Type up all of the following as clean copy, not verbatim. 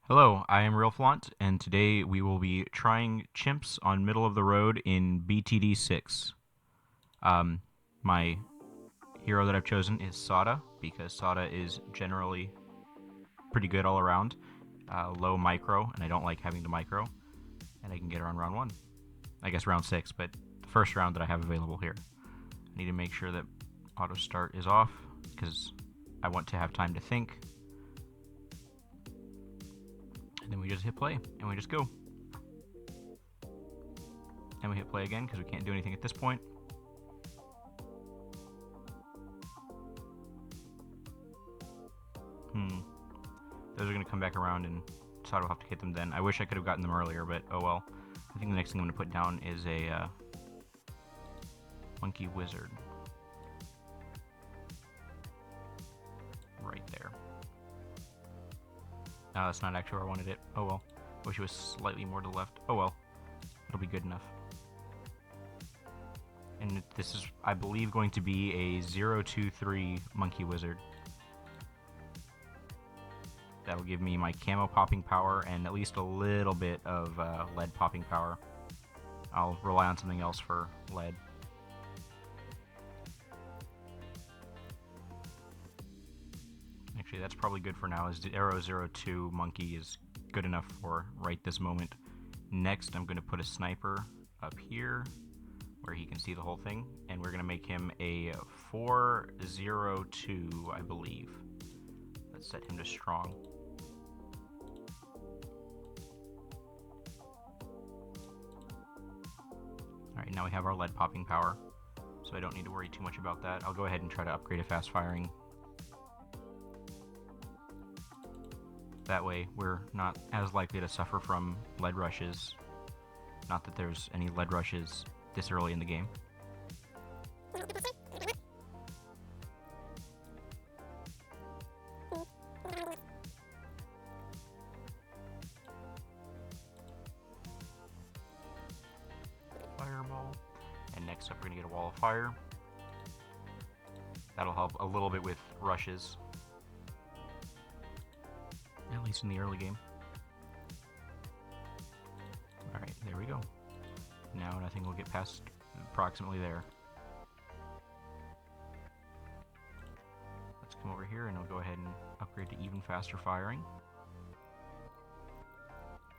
Hello, I am Real Flaunt, and today we will be trying chimps on middle of the road in BTD6. Um, my hero that I've chosen is Sada, because Sada is generally pretty good all around. Low micro, and I don't like having to micro, and I can get her on round 1. I guess round 6, but the first round that I have available here. I need to make sure that auto start is off, because I want to have time to think. And then we just hit play, and we just go. And we hit play again because we can't do anything at this point. Those are going to come back around, and so I'll have to hit them then. I wish I could have gotten them earlier, but oh well. I think the next thing I'm going to put down is a monkey wizard. Right there. That's not actually where I wanted it. Oh well. Wish it was slightly more to the left. Oh well. It'll be good enough. And this is, I believe, going to be a 0-2-3 monkey wizard. That'll give me my camo popping power and at least a little bit of lead popping power. I'll rely on something else for lead. Actually, that's probably good for now, as the Arrow 02 monkey is good enough for right this moment. Next, I'm going to put a sniper up here where he can see the whole thing, and we're going to make him a 4-0-2, I believe. Let's set him to strong. Alright, now we have our lead popping power, so I don't need to worry too much about that. I'll go ahead and try to upgrade a fast firing. That way, we're not as likely to suffer from lead rushes. Not that there's any lead rushes this early in the game. Fireball. And next up, we're going to get a wall of fire. That'll help a little bit with rushes, at least in the early game. Alright, there we go. Now nothing will get past approximately there. Let's come over here and I'll go ahead and upgrade to even faster firing.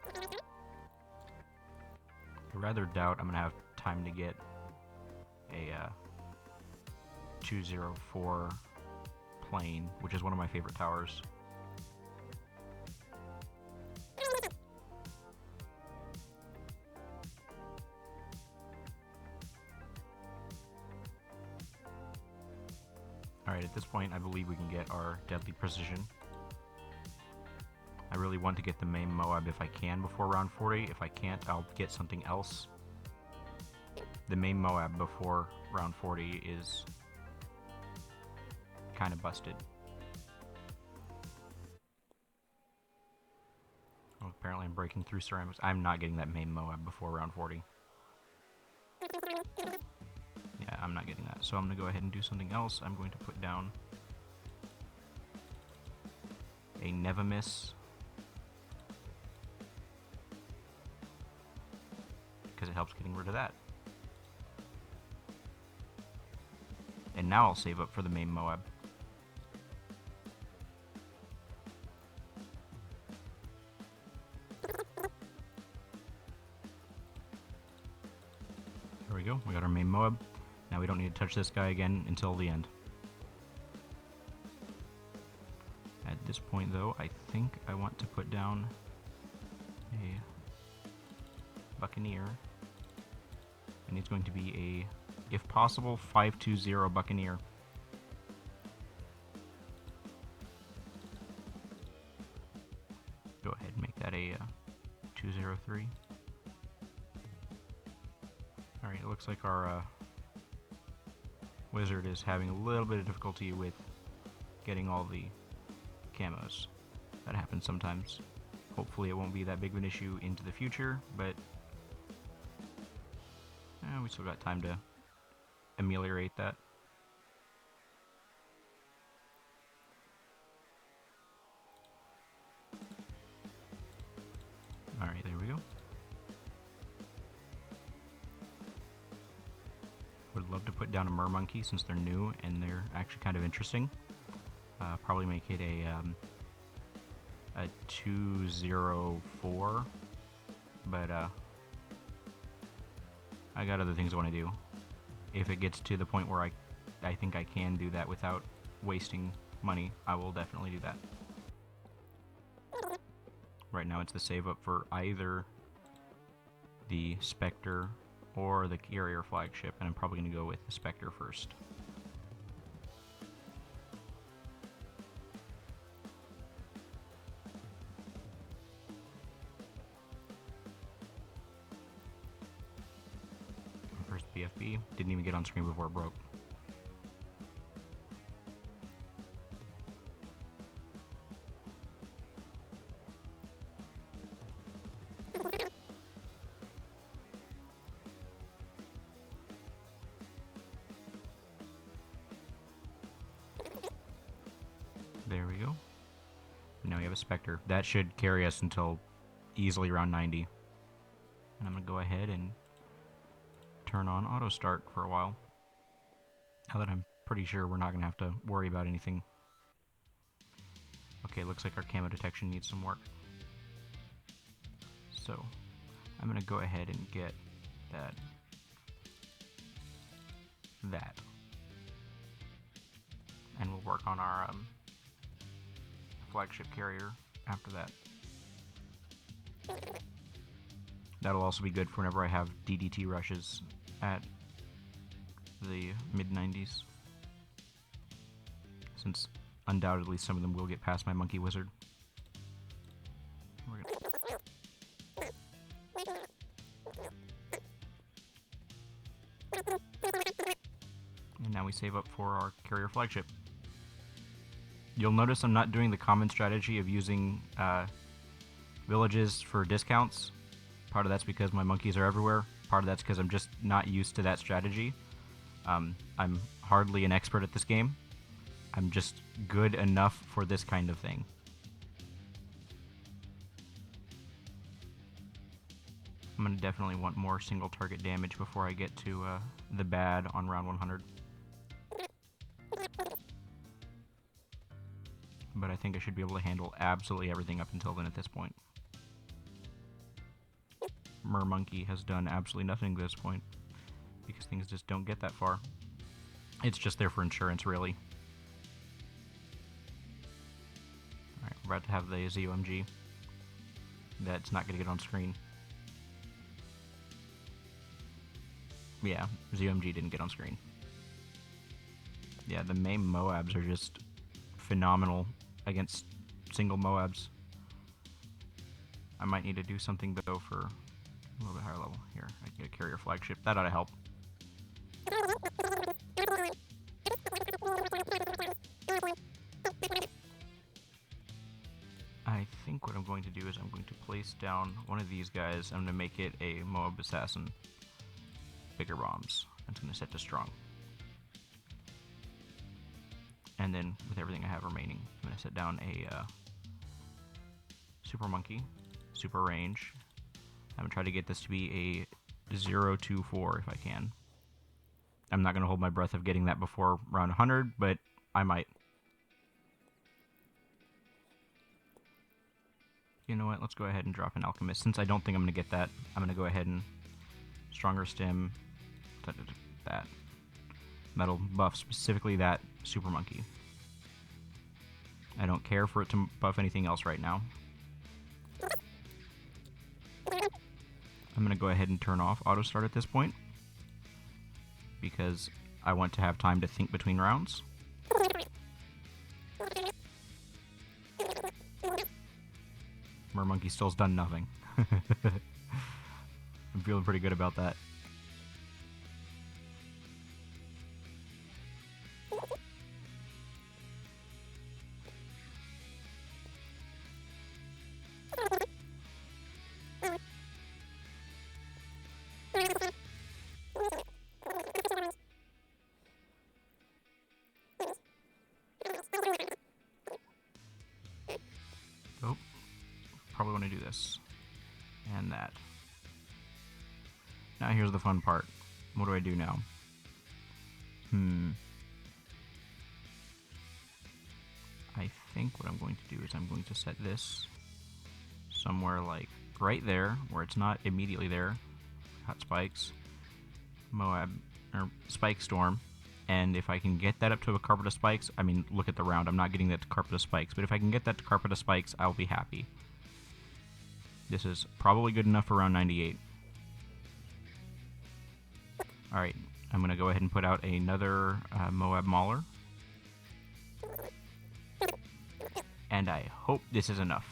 I rather doubt I'm going to have time to get a 204 plane, which is one of my favorite towers. Alright, at this point I believe we can get our deadly precision. I really want to get the main Moab if I can before round 40. If I can't, I'll get something else. The main Moab before round 40 is kind of busted. Oh, apparently I'm breaking through ceramics. I'm not getting that main Moab before round 40. Yeah, I'm not getting that. So I'm going to go ahead and do something else. I'm going to put down a Never Miss, because it helps getting rid of that. And now I'll save up for the main Moab. There we go, we got our main Moab. Now we don't need to touch this guy again until the end. At this point though, I think I want to put down a Buccaneer. And it's going to be a, if possible, 520 Buccaneer. Go ahead and make that a 203. Alright, it looks like our wizard is having a little bit of difficulty with getting all the camos. That happens sometimes. Hopefully it won't be that big of an issue into the future, but we still got time to ameliorate that. down a mermonkey since they're new and they're actually kind of interesting. Probably make it a 204, but I got other things I want to do. If it gets to the point where I think I can do that without wasting money, I will definitely do that. Right now it's the save up for either the Spectre or the carrier flagship, and I'm probably going to go with the Spectre first. First BFB, didn't even get on screen before it broke. There we go. Now we have a Spectre. That should carry us until easily around 90. And I'm going to go ahead and turn on auto start for a while. Now that I'm pretty sure we're not going to have to worry about anything. Okay, looks like our camo detection needs some work. So I'm going to go ahead and get that. And we'll work on our flagship carrier after that. That'll also be good for whenever I have DDT rushes at the mid-90s, since undoubtedly some of them will get past my monkey wizard. And now we save up for our carrier flagship. You'll notice I'm not doing the common strategy of using villages for discounts. Part of that's because my monkeys are everywhere. Part of that's because I'm just not used to that strategy. I'm hardly an expert at this game. I'm just good enough for this kind of thing. I'm going to definitely want more single target damage before I get to the bad on round 100. But I think I should be able to handle absolutely everything up until then at this point. Mermonkey has done absolutely nothing to this point, because things just don't get that far. It's just there for insurance, really. Alright, we're about to have the ZOMG. That's not going to get on screen. Yeah, ZOMG didn't get on screen. Yeah, the main Moabs are just phenomenal against single Moabs. I might need to do something though for a little bit higher level. Here, I can get a carrier flagship. That ought to help. I think what I'm going to do is I'm going to place down one of these guys. I'm going to make it a Moab assassin. Bigger bombs. That's going to set to strong. And then with everything I have remaining, I'm going to set down a super monkey, super range. I'm going to try to get this to be a 024 if I can. I'm not going to hold my breath of getting that before round 100, but I might. You know what, let's go ahead and drop an Alchemist. Since I don't think I'm going to get that, I'm going to go ahead and Stronger Stim, that. That'll buff specifically that super monkey. I don't care for it to buff anything else right now. I'm going to go ahead and turn off auto start at this point, because I want to have time to think between rounds. Mermonkey still's done nothing. I'm feeling pretty good about that. Oh, probably want to do this and that. Now here's the fun part. What do I do now? I think what I'm going to do is I'm going to set this somewhere like right there, where it's not immediately there. Hot spikes, Moab, or Spike Storm. And if I can get that up to a carpet of spikes, I mean, look at the round. I'm not getting that to carpet of spikes, but if I can get that to carpet of spikes, I'll be happy. This is probably good enough for round 98. Alright, I'm going to go ahead and put out another Moab Mauler. And I hope this is enough.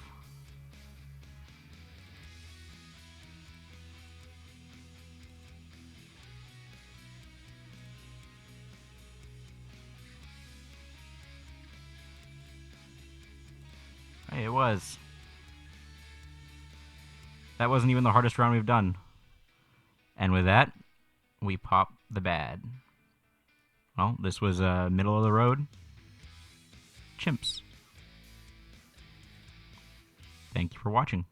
Hey, it was. That wasn't even the hardest round we've done. And with that, we pop the bad. Well, this was middle of the road. Chimps. Thank you for watching.